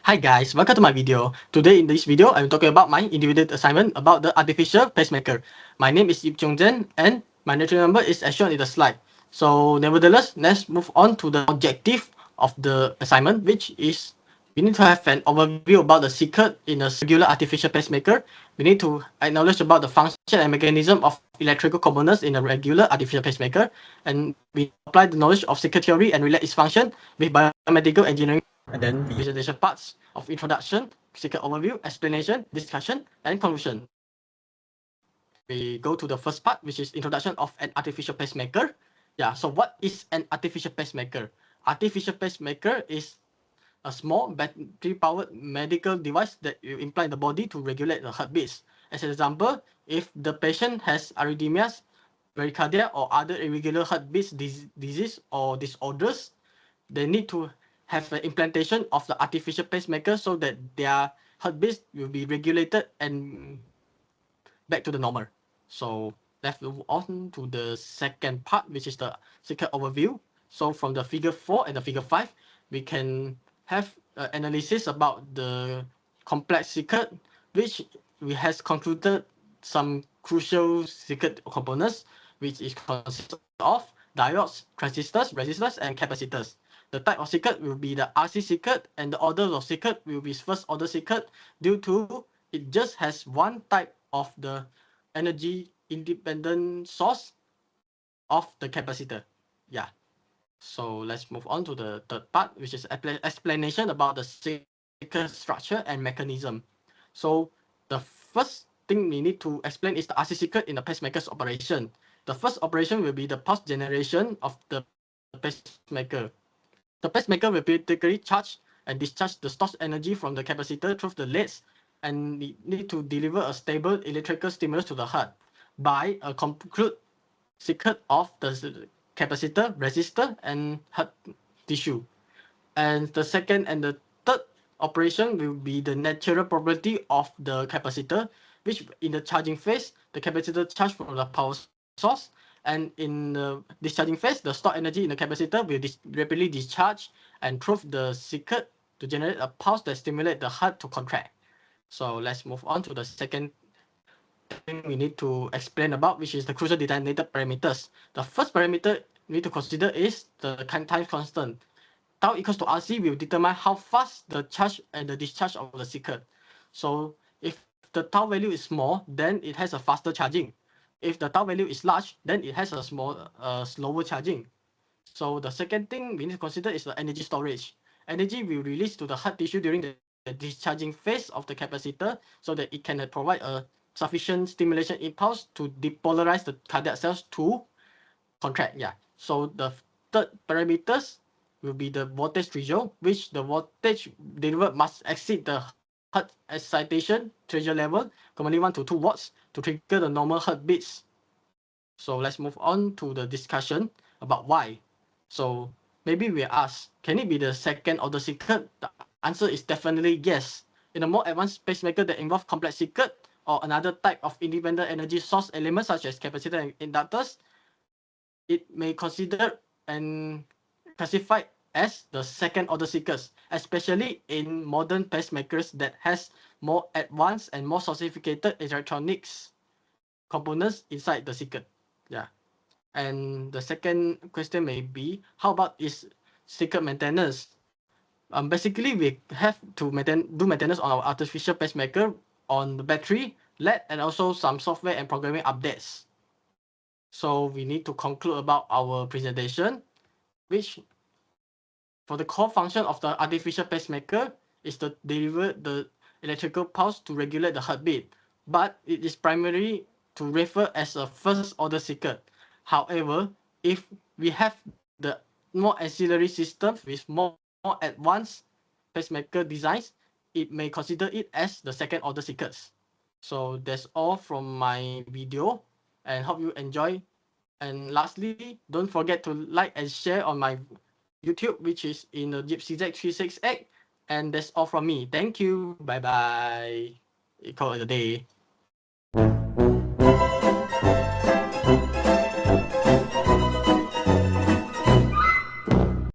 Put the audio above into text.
Hi guys, welcome to my video. Today in this video, I'm talking about my individual assignment about the artificial pacemaker. My name is Yip Chung Jen and my nature number is as shown in the slide. So nevertheless, let's move on to the objective of the assignment, which is we need to have an overview about the circuit in a regular artificial pacemaker. We need to acknowledge about the function and mechanism of electrical components in a regular artificial pacemaker, and we apply the knowledge of circuit theory and relate its function with biomedical engineering. And then the presentation parts of introduction, circuit overview, explanation, discussion, and conclusion. We go to the first part, which is introduction of an artificial pacemaker. Yeah, so what is an artificial pacemaker? Artificial pacemaker is a small battery-powered medical device that you implant in the body to regulate the heartbeats. As an example, if the patient has arrhythmias, bradycardia, or other irregular heartbeats disease or disorders, they need to have an implantation of the artificial pacemaker so that their heartbeats will be regulated and back to the normal. So let's move on to the second part, which is the circuit overview. So from the figure 4 and the figure 5, we can have analysis about the complex circuit, which we has concluded some crucial circuit components, which is consist of diodes, transistors, resistors, and capacitors. The type of circuit will be the RC circuit, and the order of circuit will be first order circuit due to it just has one type of the energy independent source of the capacitor. Yeah. So let's move on to the third part, which is explanation about the circuit structure and mechanism. So the first thing we need to explain is the RC circuit in the pacemaker's operation. The first operation will be the pulse generation of the pacemaker. The pacemaker will periodically charge and discharge the stored energy from the capacitor through the leads and need to deliver a stable electrical stimulus to the heart by a complete circuit of the capacitor, resistor, and heart tissue. And the second and the third operation will be the natural property of the capacitor, which in the charging phase, the capacitor charge from the power source, and in the discharging phase, the stored energy in the capacitor will rapidly discharge and through the circuit to generate a pulse that stimulates the heart to contract. So let's move on to the second thing we need to explain about, which is the crucial determinator parameters. The first parameter we need to consider is the time constant. Tau equals to RC will determine how fast the charge and the discharge of the circuit. So if the tau value is small, then it has a faster charging. If the tau value is large, then it has a slower charging. So the second thing we need to consider is the energy storage. Energy will release to the heart tissue during the discharging phase of the capacitor so that it can provide a sufficient stimulation impulse to depolarize the cardiac cells to contract. Yeah. So the third parameters will be the voltage threshold, which the voltage delivered must exceed the heart excitation threshold level, commonly 1 to 2 watts, to trigger the normal heartbeats. So let's move on to the discussion about why. So maybe we ask, can it be the second order circuit? The answer is definitely yes. In a more advanced pacemaker that involve complex circuit or another type of independent energy source elements such as capacitor and inductors, it may consider and classified as the second order circuits, especially in modern pacemakers that has more advanced and more sophisticated electronics components inside the circuit. Yeah. And the second question may be, how about is circuit maintenance? Basically, we have to do maintenance on our artificial pacemaker on the battery, LED, and also some software and programming updates. So we need to conclude about our presentation, which for the core function of the artificial pacemaker is to deliver the electrical pulse to regulate the heartbeat, but it is primarily to refer as a first order circuit. However, if we have the more ancillary systems with more advanced pacemaker designs, it may consider it as the second order circuits. So that's all from my video and hope you enjoy. And lastly, don't forget to like and share on my YouTube, which is in the GypsyZ368. And that's all from me. Thank you. Bye bye. Call it a day.